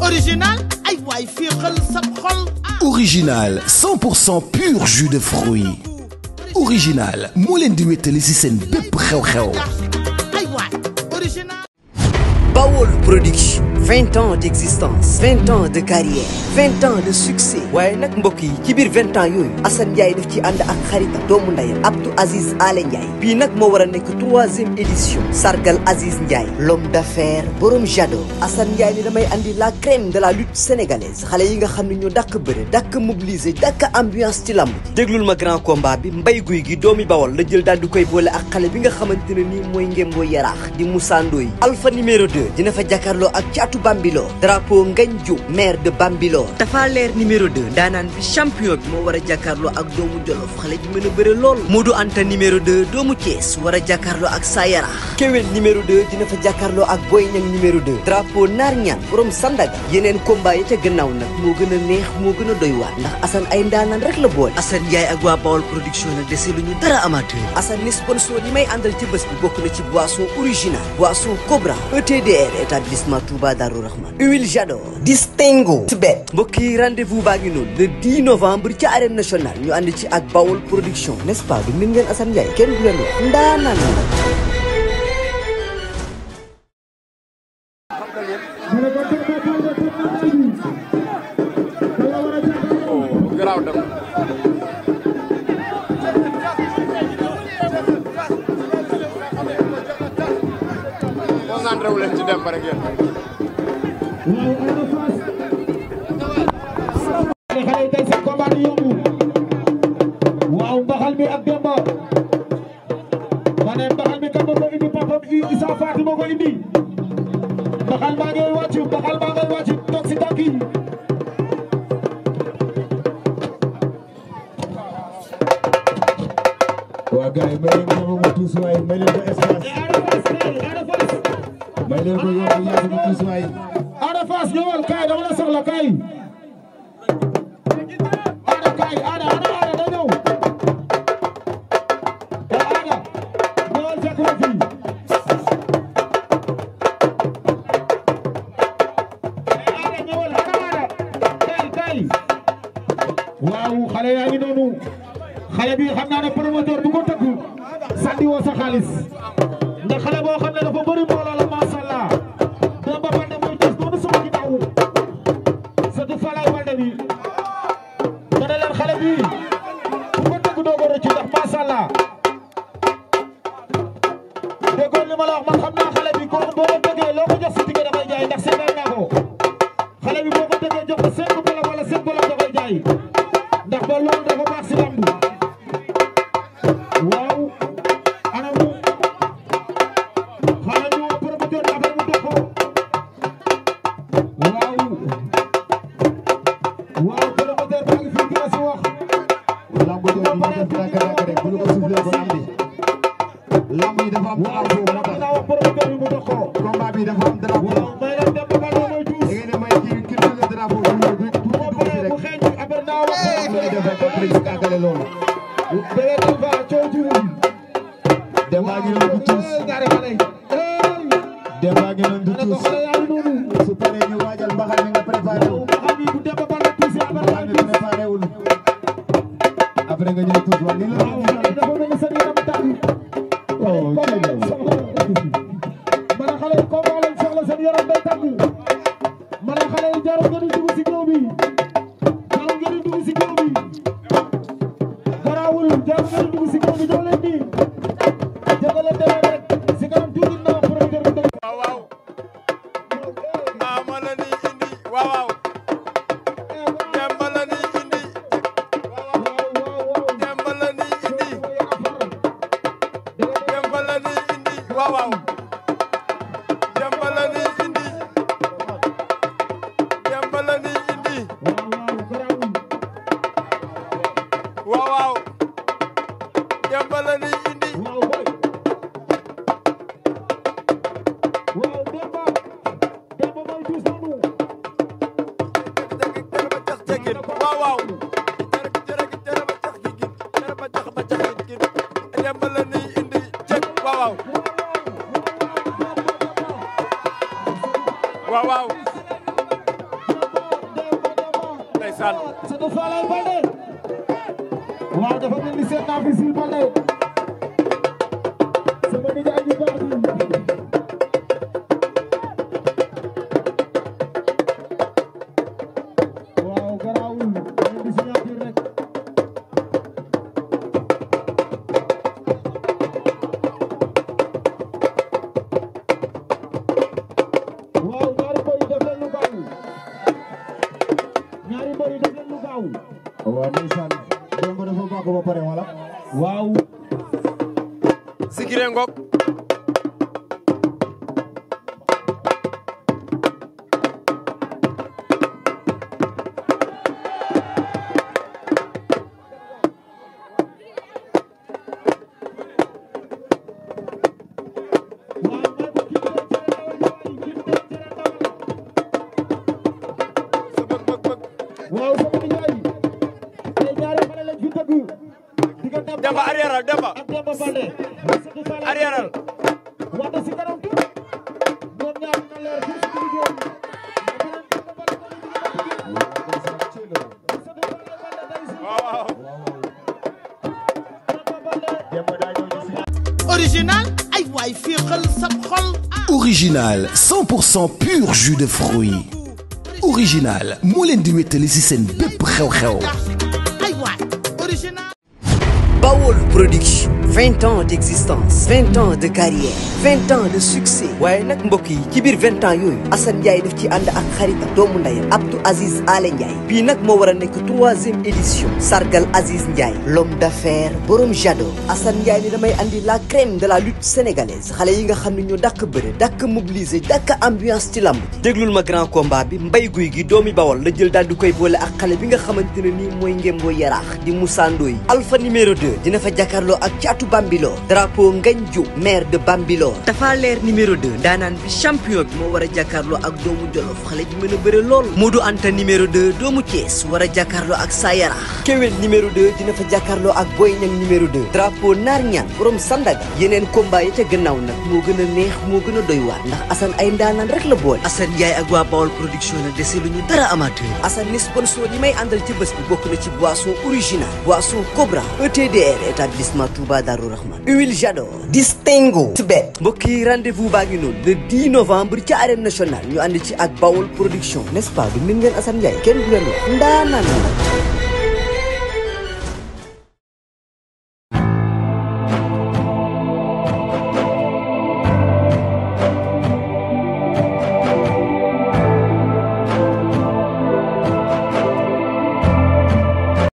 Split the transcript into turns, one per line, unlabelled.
original ay waay fii xel sab xol.
Original 100% pur jus de fruits. Original moo leen di wéttali ci seen bépp xew-xew.
ay waay original.
Bawol Production 20 ans d'existence 20 ans de carrière 20 ans de succès waaye nag mbokk yi ci biir 20 ans yooyu Assane Ndiaye daf ci ànd ak xaritam doomu ndeyam Abdou Aziz Alé Ndiaye bii nag moo war a nekk 3e édition sargal Aziz Ndiaye l'homme d'affaires borom Jado Assane Ndiaye ni damay andi la crème de la lutte sénégalaise xale yi nga xam ne ñoo dàkk bëre dàkk mobiliser dàkk ambiance ci lamb ji déglul ma grand combat bi mbay guy gi doomi Bawol la jël daal di koy boole ak xale bi nga xamante ne nii mooy ngémboo yaraax di Moussa Ndoye Alpha numéro 2 dina fa jàkkaarloo ak caatu Bambilor drapeau Ngagne Diop maire de Bambilor Tapha Leer numéro 2 daanaan bi champion bi moo war a jàkkaarloo ak doomu Jolof xale bi mën a bëre lool Modou Anta numéro 2 doomu Thiès war a jàkkaarloo ak Sayara Kewel numéro 2 dina fa jàkkaarloo ak Boy Niang numéro 2 drapeau Naar Ñaan borom Sandaga yeneen combat yi ca gannaaw nag moo gën a neex moo gën a doy waar ndax Assane ay ndaanaan rek la boole Assane Ndiaye ak waa Bawol production nag dese lu ñu dara amateur Assane ni sponsor yi may àndal ci bés bi bokk na ci boisson original boisson Cobra ETDR établissement Touba Darou Rahman huile Jador Distingo Tibet mbokk yi rendez-vous baa ngi noonu le 10 novembre ci arène nationale ñu ànd ci ak Bawol production n'est-ce pas du min ngeen Assane Ndiaye kenn du leen wax ndaanaan la
concentré wu leen ci dem ba rek yéen
xale yi tey seen combat du yomb waaw mbaxal mi ak Demba ma ne mbaxal mi kan moo ko indi papam Issa Fatou moo ko indi mbaxal maa ngay wàcc toog si tànk yi waa gars yi may leen ko mu tuus waay may leen ko espace may leen ko yóbbu mu tuus waay Ada Fass ñëwal kaay dama la soxla kaay Ada kaay Ada da ñëw Ada ñëwal fekk ma fii Ada ñëwal Ada kaay waaw xale yaa ngi noonu xale bi xam naa ne promoteur bu ko tëgg sànni woo sa xaalis ndax xale boo xam ne dafa bëri mbooloo la macha allah Demba Baldé mooy gis noonu sama ginnaaw surtout Falaye Baldé bi nga ne leen xale bi bu ko tëgg doo ko rëcc ndax macha allah déggoon li ma la wax man xam naa xale bi ko boo ko tëggee loo ko jox si tigé dafay jaay ndax seetal naa ko xale bi boo ko tëggee jox ko 5 bolok wala 7 bolok dafay jaay ndax ba loolu dafa baax si lamb waaw anamu xale ñu promoteur affaire mu dox ko waaw promoteur baa ngi fii dina si wax lamb jooju ñu def dàgg rek bu ñu ko soufflé ko lamb lamb yi dafa am drapeau moo tax wax promoteur bi mu dox ko combat bi dafa am drapeau may leen dem ba mooy tuus da ngeen di may kii tuddee drapeau bu xeeñ affaire naa wax lay def rek après ñu àggale loolu bébé Talfa coow jiwul Demba ngi noonu du tuus Demba ngi noonu du tuus su paree ñu waajal mbaxal mi nga préparé wu mbaxal mi bu Demba Baldé tuus mbaxal mi préparé wul après nga ñëw tuus wax ni la dafa mel ni sa yaram tàng mana xale yi combat lañ soxla seen yaram day tàng mana xale yi jarul ngeen di dugg si géew bi jarul ngeen di dugg si géew bi garaawul jarul ngeen di dugg si géew bi ñoo leen di jëgale demee rek si kanam tuuti na promoteur bi dëgg
waaw ama la ni indi waaw Demba la ni indi Demba la ni indi Demba la ni indi waaw Demba la ni indi Demba la ni indi waaw Demba la ni indi
Demba mooy tuus noonu
waaw Demba la ni indi cek waaw waaw ndeysaan
Sëtu Falaye Baldé waaw dafa mel ni seet naa fi Sil Baldé sama nijaay ji baax waaw garaawul ñu di signature rek waaw ñaari mbër yi def leen lu gaaw ñaari mbër yi def leen lu gaaw waaw ndeysaan donc dafa baax ba pare wala waaw
Zikiré Ngok
waaw sama nijaay te ñaari xale lañ fi tëgg diggante
Demba arrière Demba
ak Demba Baldé
arrière
wante si kanam tuuti ñoom ñaar na leer fii si liggéey
waaw
original ay waay fii xel sab xol
Original 100% pur jus de fruits Original moo leen di wéttali ci seen bépp xew-xew.
ay waay original
Bawol Production 20 ans d'existence 20 ans de carrière 20 ans de succès waaye nag mbokk yi ci biir 20 ans yooyu Assane Ndiaye daf ci ànd ak xaritam doomu ndeyam Abdou Aziz Ale Ndiaye bii nag moo war a nekk 3e édition sargal Aziz Ndiaye l'homme d'affaires borom Jado Assane Ndiaye ni damay andi la crème de la lutte sénégalaise xale yi nga xam ne ñoo dàkk bëre dàkk mobiliser dàkk ambiance ci lamb ji déglul ma grand combat bi mbay guy gi doomi Bawol la jël daal di koy boole ak xale bi nga xamante ne nii mooy ngémboo yaraax di Moussa Ndoye Alpha numéro 2 dina fa jàkkaarloo ak caatu Bambilor drapeau Ngagne Diop maire de Bambilor dafa leer numéro 2 daanaan bi champion bi moo war a jàkkaarloo ak doomu Jolof xale bi mën a bëre lool Modou Anta numéro 2 doomu Thiès war a jàkkaarloo ak Sa Yaraax Kewel numéro 2 dina fa jàkkaarloo ak Boy Niang numéro 2 drapeau Naar Ñaan borom Sandaga yeneen combat yi ca gannaaw nag moo gën a neex moo gën a doy waar ndax Assane ay ndaanaan rek la boole Assane Ndiaye ak waa Bawol production nag dese lu ñu dara amateur Assane ni sponsor yi may àndal ci bés bi bokk na ci boisson original boisson Cobra ETDR établissement Touba Darou Rahman huile Jador Distingo Tibet mbokk yi rendez-vous baa ngi noonu le 10 novembre ci arène nationale ñu ànd ci ak Bawol production n'est-ce pas du min ngeen Assane Ndiaye kenn du leen wax ndaanaan la